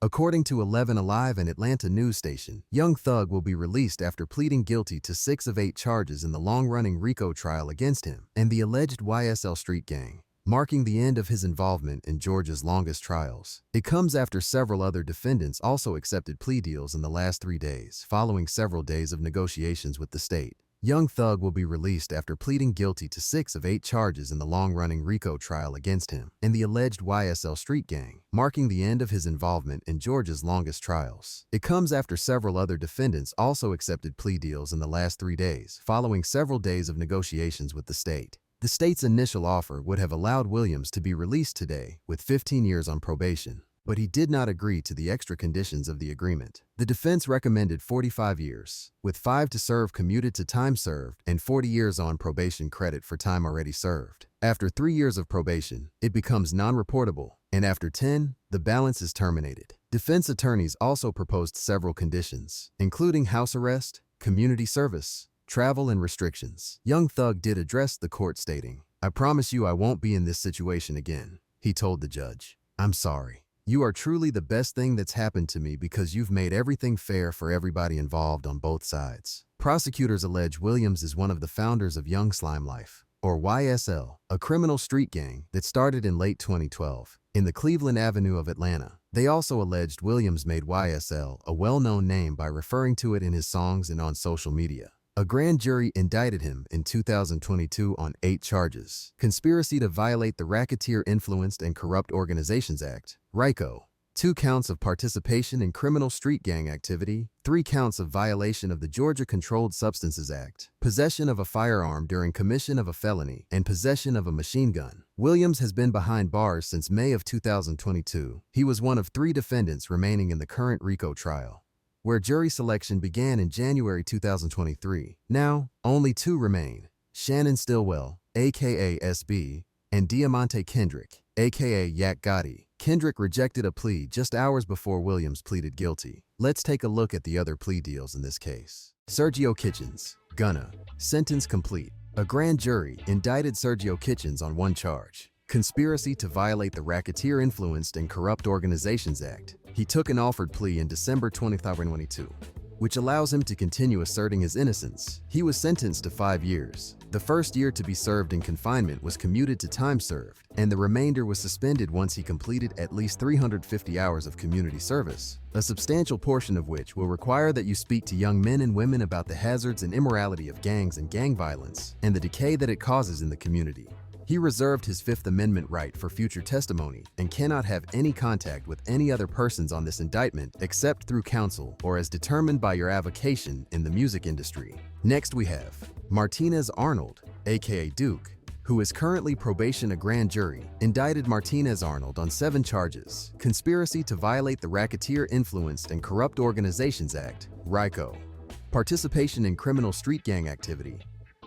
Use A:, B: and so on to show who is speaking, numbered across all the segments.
A: According to 11 Alive, an Atlanta news station, Young Thug will be released after pleading guilty to 6 of 8 charges in the long-running RICO trial against him and the alleged YSL street gang, marking the end of his involvement in Georgia's longest trials. It comes after several other defendants also accepted plea deals in the last 3 days, following several days of negotiations with the state. Young Thug will be released after pleading guilty to 6 of 8 charges in the long-running RICO trial against him and the alleged YSL street gang, marking the end of his involvement in Georgia's longest trials. It comes after several other defendants also accepted plea deals in the last 3 days, following several days of negotiations with the state. The state's initial offer would have allowed Williams to be released today with 15 years on probation, but he did not agree to the extra conditions of the agreement. The defense recommended 45 years, with 5 to serve commuted to time served and 40 years on probation credit for time already served. After 3 years of probation, it becomes non-reportable, and after 10, the balance is terminated. Defense attorneys also proposed several conditions, including house arrest, community service, travel, and restrictions. Young Thug did address the court stating, "I promise you I won't be in this situation again." He told the judge, "I'm sorry. You are truly the best thing that's happened to me because you've made everything fair for everybody involved on both sides." Prosecutors allege Williams is one of the founders of Young Slime Life, or YSL, a criminal street gang that started in late 2012 in the Cleveland Avenue of Atlanta. They also alleged Williams made YSL a well-known name by referring to it in his songs and on social media. A grand jury indicted him in 2022 on 8 charges: conspiracy to violate the Racketeer Influenced and Corrupt Organizations Act, RICO, 2 counts of participation in criminal street gang activity, 3 counts of violation of the Georgia Controlled Substances Act, possession of a firearm during commission of a felony, and possession of a machine gun. Williams has been behind bars since May of 2022. He was one of 3 defendants remaining in the current RICO trial, where jury selection began in January 2023. Now, only 2 remain: Shannon Stillwell, aka SB, and Diamante Kendrick, aka Yak Gotti. Kendrick rejected a plea just hours before Williams pleaded guilty. Let's take a look at the other plea deals in this case. Sergio Kitchens, Gunna, sentence complete. A grand jury indicted Sergio Kitchens on 1 charge: conspiracy to violate the Racketeer Influenced and Corrupt Organizations Act. He took an offered plea in December 2022, which allows him to continue asserting his innocence. He was sentenced to 5 years. The first year to be served in confinement was commuted to time served, and the remainder was suspended once he completed at least 350 hours of community service, a substantial portion of which will require that you speak to young men and women about the hazards and immorality of gangs and gang violence and the decay that it causes in the community. He reserved his Fifth Amendment right for future testimony and cannot have any contact with any other persons on this indictment except through counsel or as determined by your avocation in the music industry. Next we have Martinez Arnold, aka Duke, who is currently probation. A grand jury indicted Martinez Arnold on 7 charges: conspiracy to violate the Racketeer Influenced and Corrupt Organizations Act, RICO, participation in criminal street gang activity,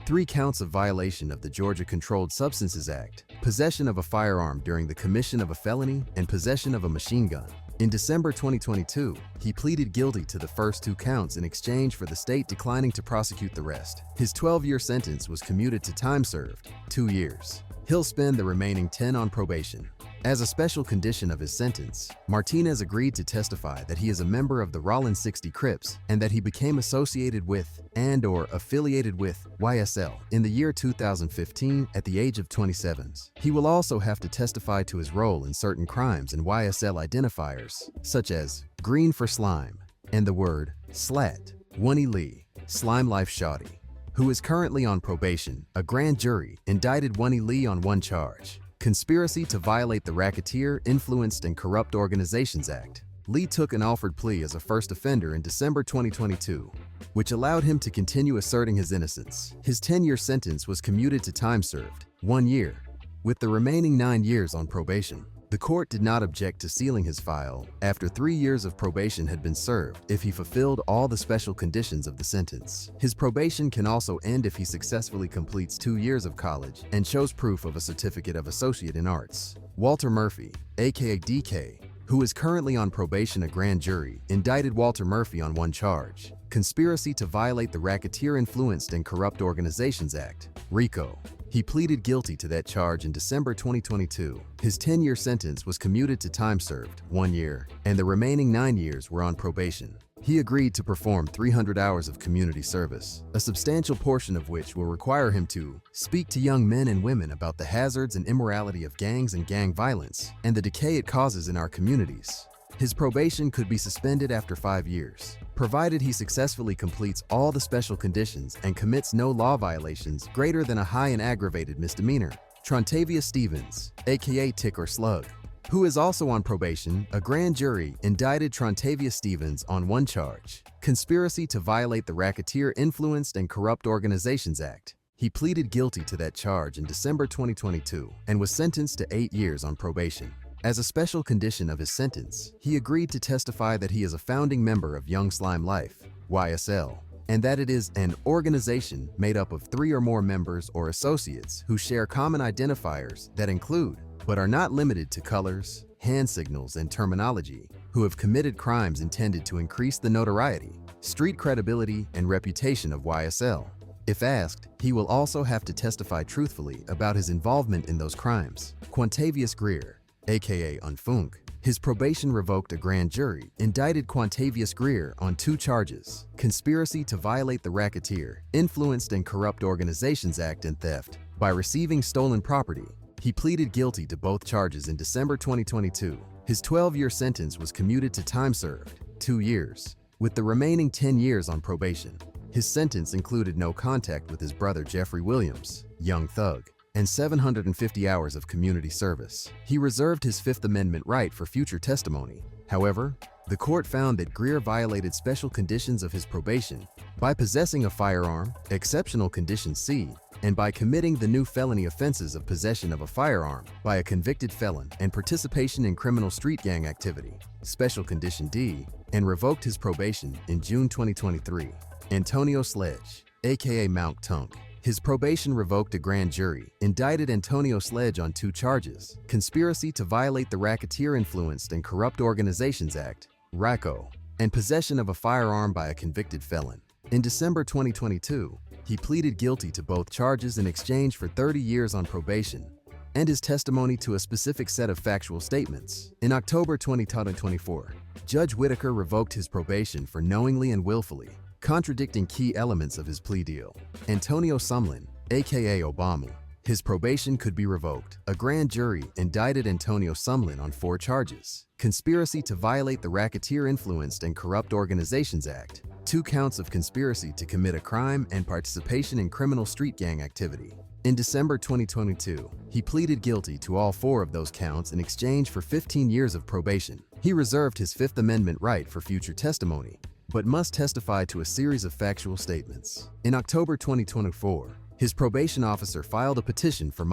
A: 3 counts of violation of the Georgia Controlled Substances Act, possession of a firearm during the commission of a felony, and possession of a machine gun. In December 2022, he pleaded guilty to the first 2 counts in exchange for the state declining to prosecute the rest. His 12-year sentence was commuted to time served, 2 years. He'll spend the remaining 10 on probation. As a special condition of his sentence, Martinez agreed to testify that he is a member of the Rollins 60 Crips and that he became associated with and/or affiliated with YSL in the year 2015 at the age of 27. He will also have to testify to his role in certain crimes and YSL identifiers, such as green for slime and the word slat. Wunny Lee, Slime Life Shawty, who is currently on probation. A grand jury indicted Wunny Lee on 1 charge: conspiracy to violate the Racketeer Influenced and Corrupt Organizations Act. Lee took an offered plea as a first offender in December 2022, which allowed him to continue asserting his innocence. His 10-year sentence was commuted to time served, 1 year, with the remaining 9 years on probation. The court did not object to sealing his file after 3 years of probation had been served if he fulfilled all the special conditions of the sentence. His probation can also end if he successfully completes 2 years of college and shows proof of a certificate of associate in arts. Walter Murphy, aka DK, who is currently on probation. A grand jury indicted Walter Murphy on 1 charge: conspiracy to violate the Racketeer Influenced and Corrupt Organizations Act, RICO, He pleaded guilty to that charge in December 2022. His 10-year sentence was commuted to time served, 1 year, and the remaining 9 years were on probation. He agreed to perform 300 hours of community service, a substantial portion of which will require him to speak to young men and women about the hazards and immorality of gangs and gang violence and the decay it causes in our communities. His probation could be suspended after 5 years, provided he successfully completes all the special conditions and commits no law violations greater than a high and aggravated misdemeanor. Trontavia Stevens, aka Tick or Slug, who is also on probation, a grand jury indicted Trontavia Stevens on one charge: conspiracy to violate the Racketeer Influenced and Corrupt Organizations Act. He pleaded guilty to that charge in December 2022 and was sentenced to 8 years on probation. As a special condition of his sentence, he agreed to testify that he is a founding member of Young Slime Life, YSL, and that it is an organization made up of 3 or more members or associates who share common identifiers that include, but are not limited to, colors, hand signals, and terminology, who have committed crimes intended to increase the notoriety, street credibility, and reputation of YSL. If asked, he will also have to testify truthfully about his involvement in those crimes. Quantavious Greer, aka Unfunk, his probation revoked. A grand jury indicted Quantavious Greer on 2 charges: conspiracy to violate the Racketeer Influenced and Corrupt Organizations Act and theft by receiving stolen property. He pleaded guilty to both charges in December 2022. His 12-year sentence was commuted to time served, 2 years, with the remaining 10 years on probation. His sentence included no contact with his brother Jeffrey Williams, Young Thug, and 750 hours of community service. He reserved his Fifth Amendment right for future testimony. However, the court found that Greer violated special conditions of his probation by possessing a firearm, exceptional condition C, and by committing the new felony offenses of possession of a firearm by a convicted felon and participation in criminal street gang activity, special condition D, and revoked his probation in June 2023. Antonio Sledge, aka Mount Tunk, his probation revoked. A grand jury indicted Antonio Sledge on 2 charges: conspiracy to violate the Racketeer Influenced and Corrupt Organizations Act, RICO, and possession of a firearm by a convicted felon. In December 2022, he pleaded guilty to both charges in exchange for 30 years on probation and his testimony to a specific set of factual statements. In October 2024, Judge Whitaker revoked his probation for knowingly and willfully contradicting key elements of his plea deal. Antonio Sumlin, aka Obama, his probation could be revoked. A grand jury indicted Antonio Sumlin on 4 charges: conspiracy to violate the Racketeer Influenced and Corrupt Organizations Act, 2 counts of conspiracy to commit a crime, and participation in criminal street gang activity. In December 2022, he pleaded guilty to all 4 of those counts in exchange for 15 years of probation. He reserved his Fifth Amendment right for future testimony, but must testify to a series of factual statements. In October 2024, his probation officer filed a petition for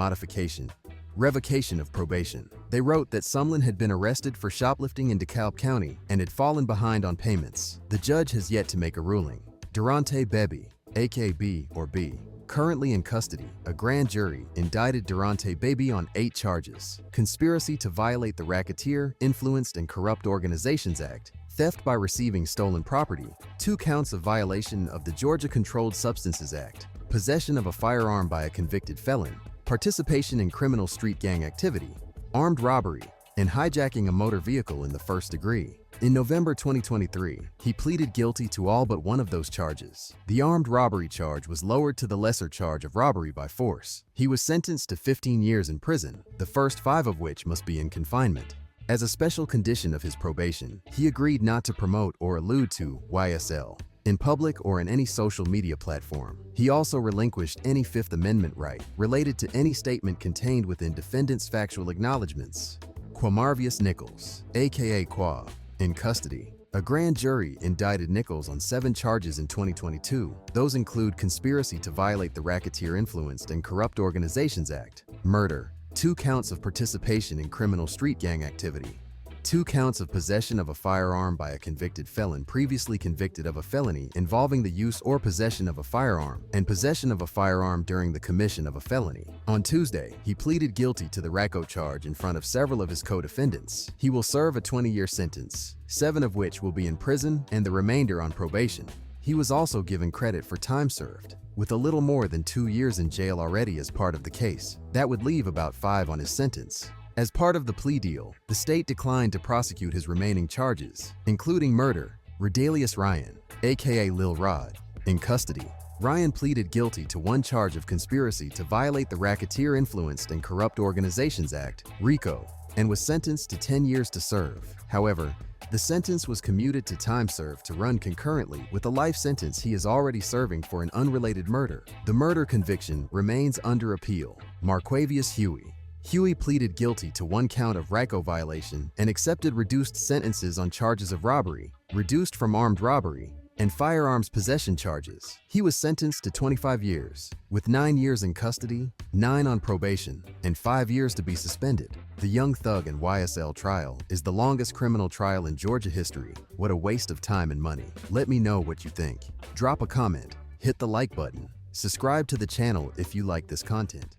A: revocation of probation. They wrote that Sumlin had been arrested for shoplifting in DeKalb County and had fallen behind on payments. The judge has yet to make a ruling. Durante Bebe, aka B or B, currently in custody. A grand jury indicted Durante Bebe on 8 charges: conspiracy to violate the Racketeer Influenced and Corrupt Organizations Act, theft by receiving stolen property, 2 counts of violation of the Georgia Controlled Substances Act, possession of a firearm by a convicted felon, participation in criminal street gang activity, armed robbery, and hijacking a motor vehicle in the first degree. In November 2023, he pleaded guilty to all but 1 of those charges. The armed robbery charge was lowered to the lesser charge of robbery by force. He was sentenced to 15 years in prison, the first 5 of which must be in confinement. As a special condition of his probation, he agreed not to promote or allude to YSL in public or in any social media platform. He also relinquished any Fifth Amendment right related to any statement contained within defendants' factual acknowledgments. Quamarvius Nichols, aka Qua, in custody. A grand jury indicted Nichols on 7 charges in 2022. Those include conspiracy to violate the Racketeer Influenced and Corrupt Organizations Act, murder, 2 counts of participation in criminal street gang activity, 2 counts of possession of a firearm by a convicted felon previously convicted of a felony involving the use or possession of a firearm, and possession of a firearm during the commission of a felony. On Tuesday, he pleaded guilty to the RICO charge in front of several of his co-defendants. He will serve a 20-year sentence, 7 of which will be in prison and the remainder on probation. He was also given credit for time served. with a little more than 2 years in jail already as part of the case. That would leave about 5 on his sentence. As part of the plea deal, the state declined to prosecute his remaining charges, including murder. Redalius Ryan, aka Lil Rod, in custody. Ryan pleaded guilty to 1 charge of conspiracy to violate the Racketeer Influenced and Corrupt Organizations Act, RICO, and was sentenced to 10 years to serve. However, the sentence was commuted to time served to run concurrently with a life sentence he is already serving for an unrelated murder. The murder conviction remains under appeal. Marquavius Huey. Huey pleaded guilty to 1 count of RICO violation and accepted reduced sentences on charges of robbery, reduced from armed robbery, and firearms possession charges. He was sentenced to 25 years, with 9 years in custody, 9 on probation, and 5 years to be suspended. The Young Thug and YSL trial is the longest criminal trial in Georgia history. What a waste of time and money. Let me know what you think. Drop a comment, hit the like button, subscribe to the channel if you like this content.